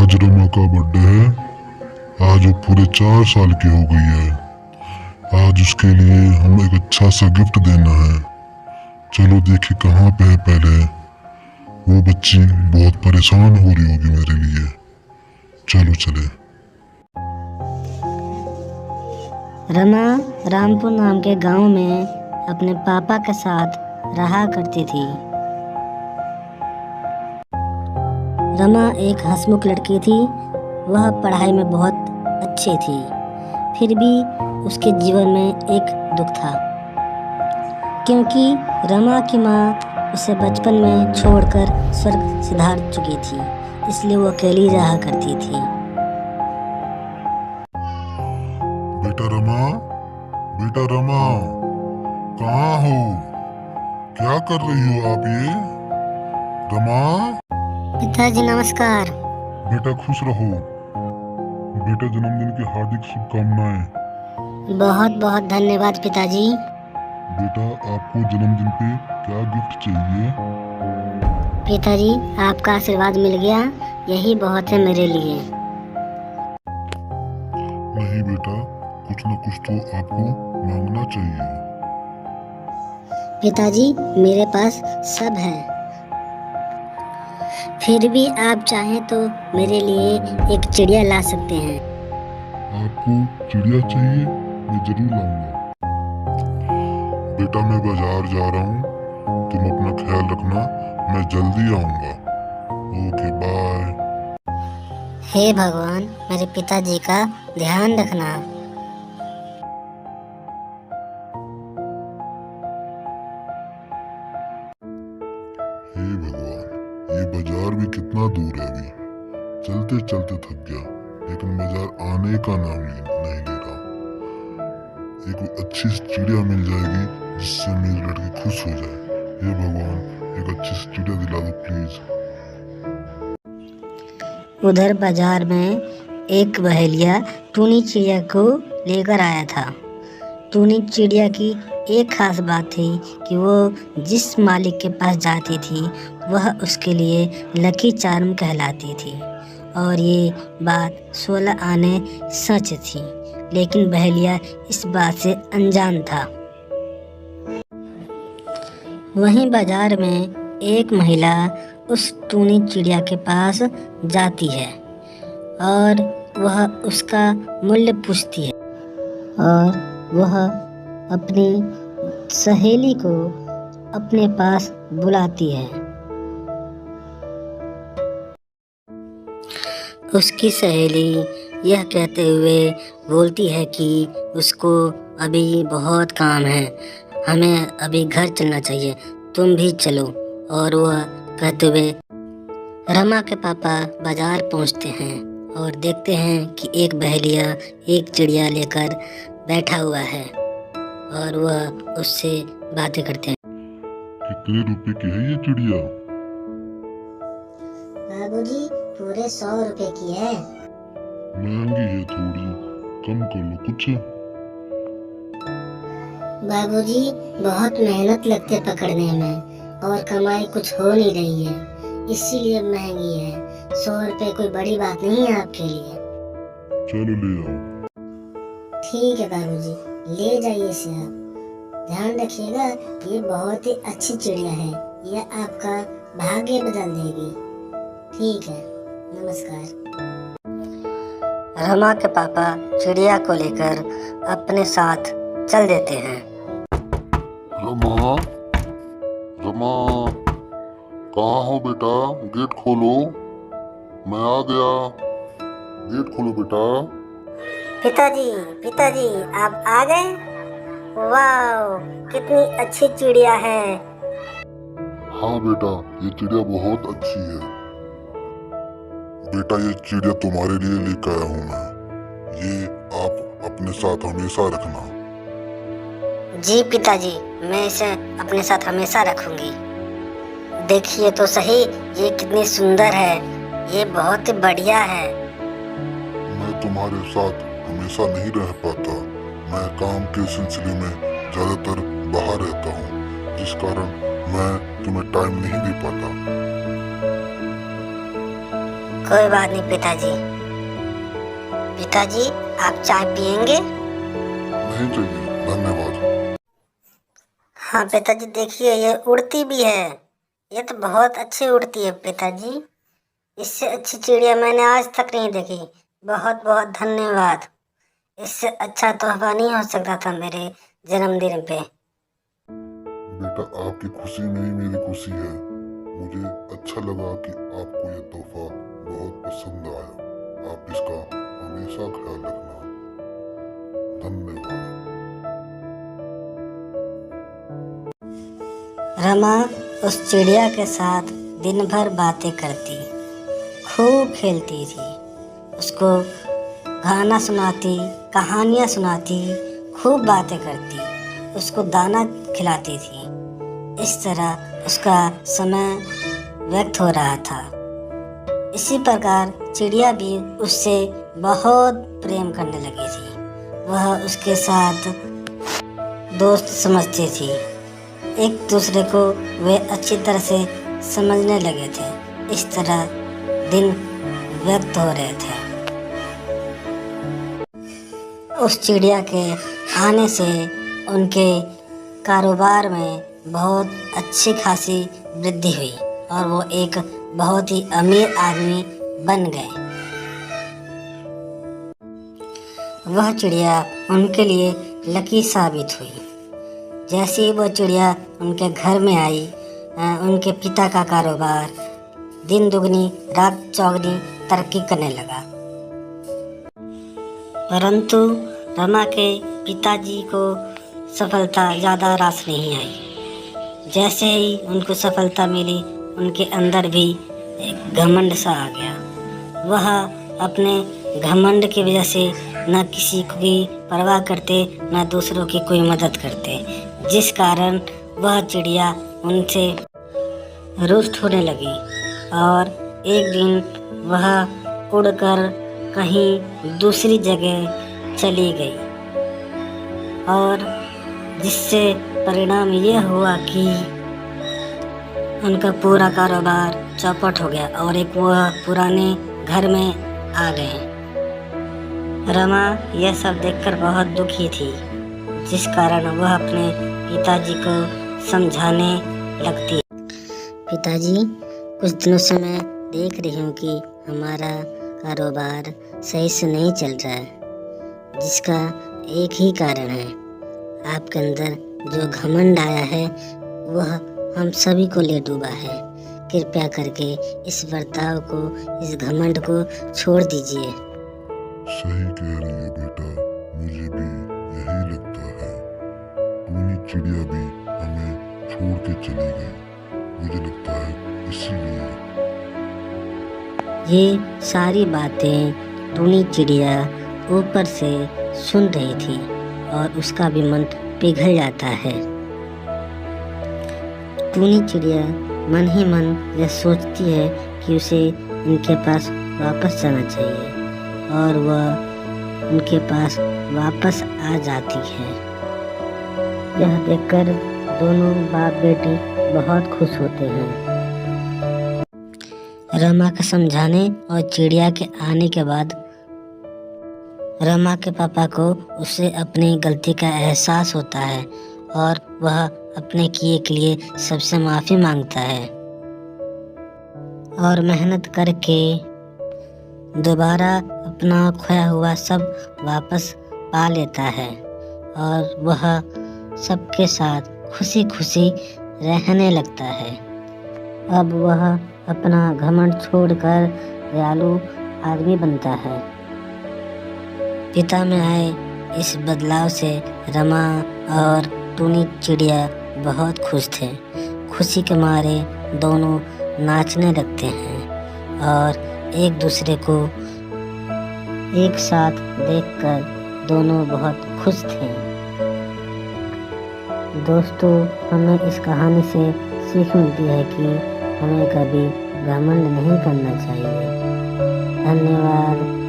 आज रमा का बर्थडे है। आज वो पूरे 4 साल की हो गई है। आज उसके लिए हमें एक अच्छा सा गिफ्ट देना है। चलो देखे कहाँ पे है पहले। वो बच्ची बहुत परेशान हो रही होगी मेरे लिए। चलो चले। रमा रामपुर नाम के गांव में अपने पापा के साथ रहा करती थी। रमा एक हंसमुख लड़की थी। वह पढ़ाई में बहुत अच्छी थी। फिर भी उसके जीवन में एक दुख था, क्योंकि रमा की माँ उसे बचपन में छोड़कर स्वर्ग सिधार चुकी थी। इसलिए वो अकेली रहा करती थी। बेटा रमा, बेटा रमा, कहाँ हो? क्या कर रही हो आप ये? रमा, पिताजी नमस्कार। बेटा खुश रहो। बेटा जन्मदिन की हार्दिक शुभकामनाएं। बहुत बहुत धन्यवाद पिताजी। बेटा आपको जन्मदिन पे क्या गिफ्ट चाहिए? पिताजी आपका आशीर्वाद मिल गया, यही बहुत है मेरे लिए। नहीं बेटा, कुछ न कुछ तो आपको मांगना चाहिए। पिताजी मेरे पास सब है। फिर भी आप चाहें तो मेरे लिए एक चिड़िया ला सकते हैं। आपको चिड़िया चाहिए? मैं जरूर लाऊंगा। बेटा मैं बाजार जा रहा हूँ, तुम अपना ख्याल रखना। मैं जल्दी आऊंगा। Okay bye. हे भगवान, मेरे पिताजी का ध्यान रखना। हे भगवान, ये बाजार भी कितना दूर है अभी। चलते चलते थक गया, लेकिन बाजार आने का नाम नहीं ले रहा। एक अच्छी सी चिड़िया मिल जाएगी जिससे मेरी लड़की खुश हो जाए। हे भगवान, एक अच्छी सी चिड़िया दिला दो प्लीज। उधर बाजार में एक बहेलिया टूनी चिड़िया को लेकर आया था। टूनी चिड़िया की एक खास बात थी कि वो जिस मालिक के पास जाती थी वह उसके लिए लकी चार्म कहलाती थी। और ये बात 16 आने सच थी, लेकिन बहेलिया इस बात से अनजान था। वहीं बाजार में एक महिला उस टूनी चिड़िया के पास जाती है और वह उसका मूल्य पूछती है, और वह अपनी सहेली को अपने पास बुलाती है। उसकी सहेली यह कहते हुए बोलती है कि उसको अभी बहुत काम है, हमें अभी घर चलना चाहिए, तुम भी चलो। और वह कहते हुए रमा के पापा बाजार पहुंचते हैं और देखते हैं कि एक बहेलिया एक चिड़िया लेकर बैठा हुआ है और वह उससे बातें करते हैं। कितने रुपए की है ये चिड़िया? बाबूजी पूरे 100 रुपए की है। महंगी है थोड़ी, कम कर लो कुछ। बाबूजी बहुत मेहनत लगती है पकड़ने में और कमाई कुछ हो नहीं रही है, इसीलिए महंगी है। 100 रुपए कोई बड़ी बात नहीं है आपके लिए। चलो ले आओ। ठीक है बाबूजी, ले जाइए इसे आप। ध्यान रखिएगा, ये बहुत ही अच्छी चिड़िया है, यह आपका भाग्य बदल देगी। ठीक है, नमस्कार। रमा के पापा चिड़िया को लेकर अपने साथ चल देते हैं। रमा, रमा, कहाँ हो बेटा? गेट खोलो, मैं आ गया। गेट खोलो बेटा। पिताजी, पिताजी आप आ गए? वाह, कितनी अच्छी चिड़िया है। हाँ बेटा, ये चिड़िया बहुत अच्छी है। बेटा ये चिड़िया तुम्हारे लिए लेकर आया हूँ मैं। ये आप अपने साथ हमेशा रखना। जी पिताजी, मैं इसे अपने साथ हमेशा रखूंगी। देखिए तो सही, ये कितनी सुंदर है, ये बहुत ही बढ़िया है। मैं तुम्हारे साथ हमेशा नहीं रह पाता। मैं काम के सिलसिले में ज्यादातर बाहर रहता हूँ, जिस कारण मैं तुम्हें टाइम नहीं दे पाता। कोई बात नहीं पिताजी। पिताजी आप चाय पियेंगे? नहीं चाहिए, धन्यवाद। हाँ पिताजी देखिए ये उड़ती भी है। ये तो बहुत अच्छी उड़ती है पिताजी। इससे अच्छी चिड़िया मैंने आज तक नहीं देखी। बहुत बहुत धन्यवाद। इससे अच्छा तोहफा नहीं हो सकता था मेरे जन्मदिन पे। बेटा, आपकी खुशी में ही मेरी खुशी है। मुझे अच्छा लगा कि आपको ये तोहफा बहुत पसंद आया। आप इसका हमेशा ख्याल रखना। धन्यवाद। रमा उस चिड़िया के साथ दिन भर बातें करती, खूब खेलती थी, उसको गाना सुनाती, कहानियाँ सुनाती, खूब बातें करती, उसको दाना खिलाती थी। इस तरह उसका समय व्यक्त हो रहा था। इसी प्रकार चिड़िया भी उससे बहुत प्रेम करने लगी थी। वह उसके साथ दोस्त समझती थी। एक दूसरे को वे अच्छी तरह से समझने लगे थे। इस तरह दिन व्यक्त हो रहे थे। उस चिड़िया के आने से उनके कारोबार में बहुत अच्छी खासी वृद्धि हुई और वो एक बहुत ही अमीर आदमी बन गए। वह चिड़िया उनके लिए लकी साबित हुई। जैसे ही वो चिड़िया उनके घर में आई, उनके पिता का कारोबार दिन दुगनी रात चौगनी तरक्की करने लगा। परंतु रमा के पिताजी को सफलता ज़्यादा रास नहीं आई। जैसे ही उनको सफलता मिली, उनके अंदर भी एक घमंड सा आ गया। वह अपने घमंड की वजह से न किसी की परवाह करते, न दूसरों की कोई मदद करते, जिस कारण वह चिड़िया उनसे रुष्ट होने लगी। और एक दिन वह उड़कर कहीं दूसरी जगह चली गई और जिससे परिणाम यह हुआ कि उनका पूरा कारोबार चौपट हो गया और एक वह पुराने घर में आ गए। रमा यह सब देखकर बहुत दुखी थी, जिस कारण वह अपने पिताजी को समझाने लगती। पिताजी, कुछ दिनों से मैं देख रही हूँ कि हमारा कारोबार सही से नहीं चल रहा है, जिसका एक ही कारण है, आपके अंदर जो घमंड आया है वह हम सभी को ले डूबा है। कृपया करके इस बर्ताव को, इस घमंड को छोड़ दीजिए। सही कह रही है बेटा, मुझे भी यही लगता है। टूनी चिड़िया भी हमें छोड़ के चली गई, मुझे लगता है इसीलिए। ये सारी बातें टूनी चिड़िया ऊपर से सुन रही थी और उसका भी मन पिघल जाता है। टूनी चिड़िया मन ही मन यह सोचती है कि उसे उनके पास वापस जाना चाहिए और वह उनके पास वापस आ जाती है। यह देखकर दोनों बाप बेटी बहुत खुश होते हैं। रमा के समझाने और चिड़िया के आने के बाद रमा के पापा को उससे अपनी गलती का एहसास होता है और वह अपने किए के लिए सबसे माफ़ी मांगता है और मेहनत करके दोबारा अपना खोया हुआ सब वापस पा लेता है और वह सबके साथ खुशी खुशी रहने लगता है। अब वह अपना घमंड छोड़कर दयालु आदमी बनता है। पिता में आए इस बदलाव से रमा और टूनी चिड़िया बहुत खुश थे। खुशी के मारे दोनों नाचने लगते हैं और एक दूसरे को एक साथ देखकर दोनों बहुत खुश थे। दोस्तों, हमें इस कहानी से सीख मिलती है कि हमें कभी घमंड नहीं करना चाहिए। धन्यवाद।